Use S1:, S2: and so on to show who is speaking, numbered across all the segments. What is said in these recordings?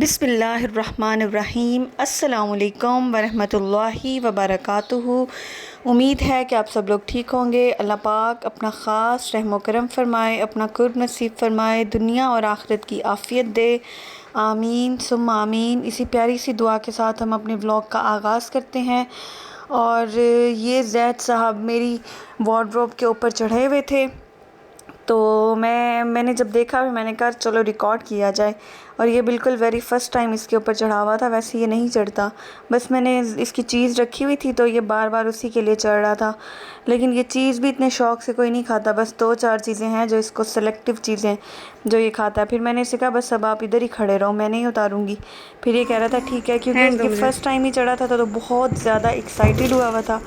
S1: बिस्मिल्लाहिर्रहमानिर्रहीम अस्सलामुअलैकुम वरहमतुल्लाहि वबरकातुहू। उम्मीद है कि आप सब लोग ठीक होंगे। अल्लाह पाक अपना ख़ास रहम करम फ़रमाए, अपना कुर्ब नसीब फ़रमाए, दुनिया और आखिरत की आफ़ियत दे। आमीन सुम्मा आमीन। इसी प्यारी सी दुआ के साथ हम अपने व्लॉग का आगाज़ करते हैं। और ये ज़ैद साहब मेरी वार्डरोब के ऊपर चढ़े हुए थे, तो मैंने जब देखा मैंने कहा चलो रिकॉर्ड किया जाए। और ये बिल्कुल वेरी फ़र्स्ट टाइम इसके ऊपर चढ़ा हुआ था। वैसे ये नहीं चढ़ता, बस मैंने इसकी चीज़ रखी हुई थी तो ये बार बार उसी के लिए चढ़ रहा था। लेकिन ये चीज़ भी इतने शौक़ से कोई नहीं खाता, बस 2-4 चीज़ें हैं जो इसको सेलेक्टिव चीज़ें जो ये खाता है। फिर मैंने इसे कहा बस अब आप इधर ही खड़े रहो, मैं नहीं उतारूँगी। फिर ये कह रहा था ठीक है, क्योंकि ये फ़र्स्ट टाइम ही चढ़ा था तो बहुत ज़्यादा एक्साइटेड हुआ था।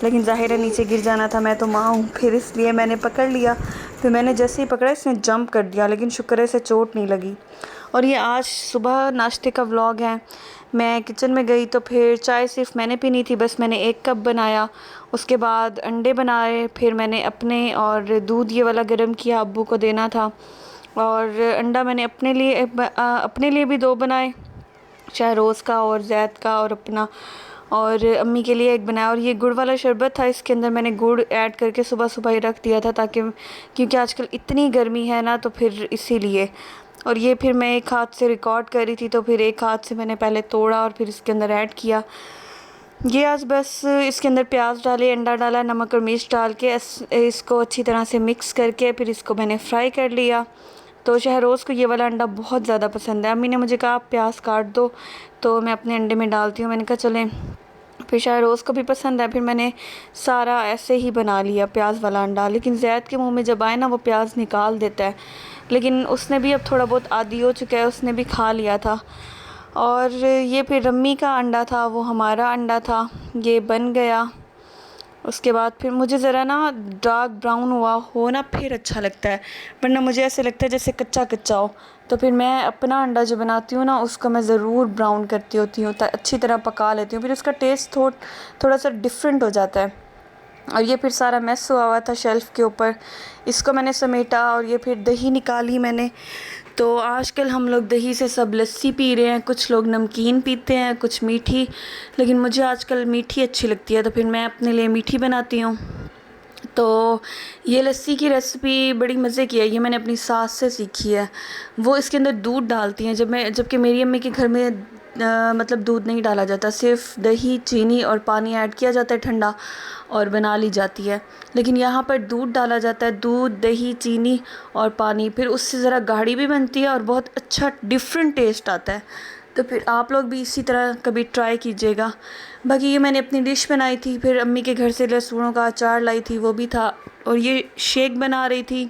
S1: लेकिन ज़ाहिर है नीचे गिर जाना था, मैं तो माँ हूँ, फिर इसलिए मैंने पकड़ लिया। फिर मैंने जैसे ही पकड़ा इसने जंप कर दिया, लेकिन शुक्र है इसे चोट नहीं लगी। और ये आज सुबह नाश्ते का व्लॉग है। मैं किचन में गई तो फिर चाय सिर्फ मैंने पीनी थी, बस मैंने 1 कप बनाया। उसके बाद अंडे बनाए, फिर मैंने अपने और दूध ये वाला गर्म किया, अब्बू को देना था। और अंडा मैंने अपने लिए भी 2 बनाए, शहरोज़ का और ज़ैद का और अपना, और अम्मी के लिए 1 बनाया। और ये गुड़ वाला शरबत था, इसके अंदर मैंने गुड़ ऐड करके सुबह सुबह ही रख दिया था ताकि, क्योंकि आजकल इतनी गर्मी है ना, तो फिर इसीलिए। और ये फिर मैं एक हाथ से रिकॉर्ड कर रही थी तो फिर एक हाथ से मैंने पहले तोड़ा और फिर इसके अंदर ऐड किया। ये आज बस इसके अंदर प्याज डाले, अंडा डाला, नमक और मिर्च डाल के इसको अच्छी तरह से मिक्स करके फिर इसको मैंने फ्राई कर लिया। तो शहरोज़ को ये वाला अंडा बहुत ज़्यादा पसंद है। अम्मी ने मुझे कहा आप प्याज काट दो, तो मैं अपने अंडे में डालती हूँ। मैंने कहा चलें, फिर शहरोज़ को भी पसंद है। फिर मैंने सारा ऐसे ही बना लिया प्याज वाला अंडा। लेकिन ज़ैद के मुंह में जब आए ना, वो प्याज निकाल देता है, लेकिन उसने भी अब थोड़ा बहुत आदी हो चुका है, उसने भी खा लिया था। और ये फिर रम्मी का अंडा था, वो हमारा अंडा था, ये बन गया। उसके बाद फिर मुझे ज़रा ना डार्क ब्राउन हुआ हो ना फिर अच्छा लगता है, वरना मुझे ऐसे लगता है जैसे कच्चा कच्चा हो। तो फिर मैं अपना अंडा जो बनाती हूँ ना, उसको मैं ज़रूर ब्राउन करती होती हूँ, अच्छी तरह पका लेती हूँ, फिर उसका टेस्ट थोड़ा सा डिफरेंट हो जाता है। और ये फिर सारा मैस हुआ था शेल्फ़ के ऊपर, इसको मैंने समेटा। और ये फिर दही निकाली मैंने। तो आजकल हम लोग दही से सब लस्सी पी रहे हैं, कुछ लोग नमकीन पीते हैं, कुछ मीठी, लेकिन मुझे आजकल मीठी अच्छी लगती है, तो फिर मैं अपने लिए मीठी बनाती हूँ। तो ये लस्सी की रेसिपी बड़ी मज़े की है, ये मैंने अपनी सास से सीखी है। वो इसके अंदर दूध डालती हैं, जबकि मेरी अम्मी के घर में मतलब दूध नहीं डाला जाता, सिर्फ दही, चीनी और पानी ऐड किया जाता है ठंडा, और बना ली जाती है। लेकिन यहाँ पर दूध डाला जाता है, दूध, दही, चीनी और पानी, फिर उससे ज़रा गाढ़ी भी बनती है और बहुत अच्छा डिफरेंट टेस्ट आता है। तो फिर आप लोग भी इसी तरह कभी ट्राई कीजिएगा। बाकी ये मैंने अपनी डिश बनाई थी, फिर अम्मी के घर से लहसुनों का अचार लाई थी, वो भी था। और ये शेक बना रही थी,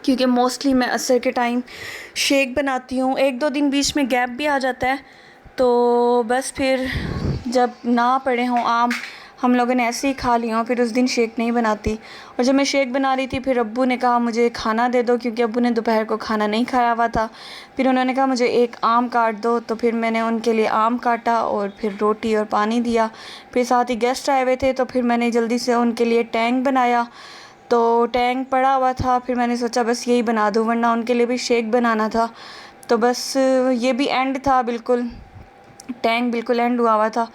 S1: क्योंकि मोस्टली मैं असर के टाइम शेक बनाती हूँ। 1-2 दिन बीच में गैप भी आ जाता है, तो बस फिर जब ना पड़े हों आम, हम लोगों ने ऐसे ही खा लिया हो, फिर उस दिन शेक नहीं बनाती। और जब मैं शेक बना रही थी, फिर अब्बू ने कहा मुझे खाना दे दो, क्योंकि अब्बू ने दोपहर को खाना नहीं खाया हुआ था। फिर उन्होंने कहा मुझे 1 आम काट दो, तो फिर मैंने उनके लिए आम काटा और फिर रोटी और पानी दिया। फिर साथ ही गेस्ट आए हुए थे, तो फिर मैंने जल्दी से उनके लिए टैंग बनाया। तो टैंग पड़ा हुआ था, फिर मैंने सोचा बस यही बना दूँ, वरना उनके लिए भी शेक बनाना था। तो बस ये भी एंड था, बिल्कुल टैंक बिल्कुल एंड हुआ था।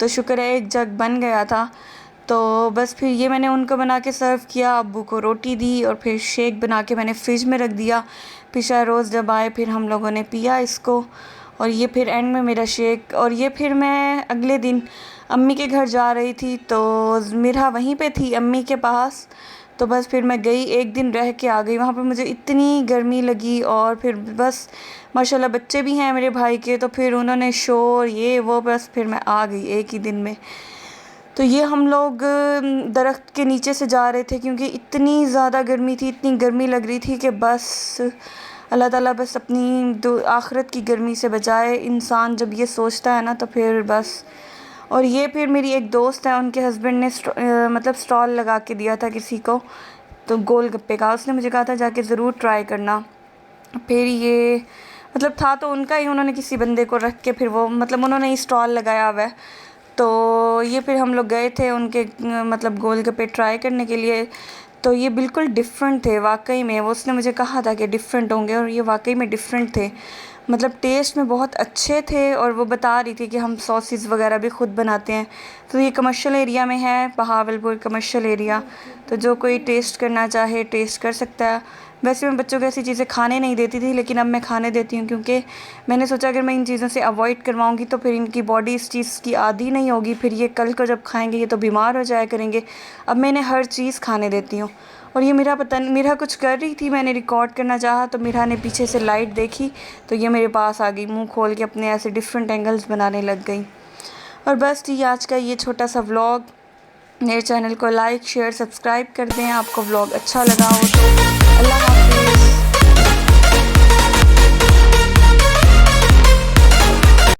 S1: तो शुक्र है 1 जग बन गया था। तो बस फिर ये मैंने उनको बना के सर्व किया, अब्बू को रोटी दी, और फिर शेक बना के मैंने फ्रिज में रख दिया। फिर शहरोज़ जब आए, फिर हम लोगों ने पिया इसको। और ये फिर एंड में मेरा शेक। और ये फिर मैं अगले दिन अम्मी के घर जा रही थी, तो मिरा वहीं पे थी अम्मी के पास। तो बस फिर मैं गई, 1 दिन रह के आ गई। वहाँ पर मुझे इतनी गर्मी लगी, और फिर बस माशाल्लाह बच्चे भी हैं मेरे भाई के, तो फिर उन्होंने शोर ये वो, बस फिर मैं आ गई 1 ही दिन में। तो ये हम लोग दरख्त के नीचे से जा रहे थे, क्योंकि इतनी ज़्यादा गर्मी थी, इतनी गर्मी लग रही थी कि बस अल्लाह ताला बस अपनी आखिरत की गर्मी से बचाए इंसान, जब ये सोचता है ना, तो फिर बस। और ये फिर मेरी एक दोस्त है, उनके हस्बैंड ने मतलब स्टॉल लगा के दिया था किसी को, तो गोलगप्पे का, उसने मुझे कहा था जाके ज़रूर ट्राई करना। फिर ये मतलब था तो उनका ही, उन्होंने किसी बंदे को रख के फिर वो मतलब उन्होंने ही स्टॉल लगाया हुआ है। तो ये फिर हम लोग गए थे उनके मतलब गोलगप्पे ट्राई करने के लिए। तो ये बिल्कुल डिफरेंट थे वाकई में, वो उसने मुझे कहा था कि डिफरेंट होंगे, और ये वाकई में डिफरेंट थे। मतलब टेस्ट में बहुत अच्छे थे और वो बता रही थी कि हम सॉसेस वगैरह भी ख़ुद बनाते हैं। तो ये कमर्शियल एरिया में है, बहावलपुर कमर्शियल एरिया, तो जो कोई टेस्ट करना चाहे टेस्ट कर सकता है। वैसे मैं बच्चों को ऐसी चीज़ें खाने नहीं देती थी, लेकिन अब मैं खाने देती हूँ, क्योंकि मैंने सोचा अगर मैं इन चीज़ों से अवॉइड करवाऊँगी तो फिर इनकी बॉडी इस चीज़ की आदी नहीं होगी, फिर ये कल को जब खाएँगे ये तो बीमार हो जाया करेंगे। अब मैं इन्हें हर चीज़ खाने देती हूँ। और ये मेरा पता नहीं, मेरा कुछ कर रही थी, मैंने रिकॉर्ड करना चाहा तो मीरा ने पीछे से लाइट देखी तो ये मेरे पास आ गई, मुंह खोल के अपने ऐसे डिफरेंट एंगल्स बनाने लग गई। और बस जी आज का ये छोटा सा व्लॉग। मेरे चैनल को लाइक शेयर सब्सक्राइब कर दें आपको व्लॉग अच्छा लगा हो तो। अल्लाह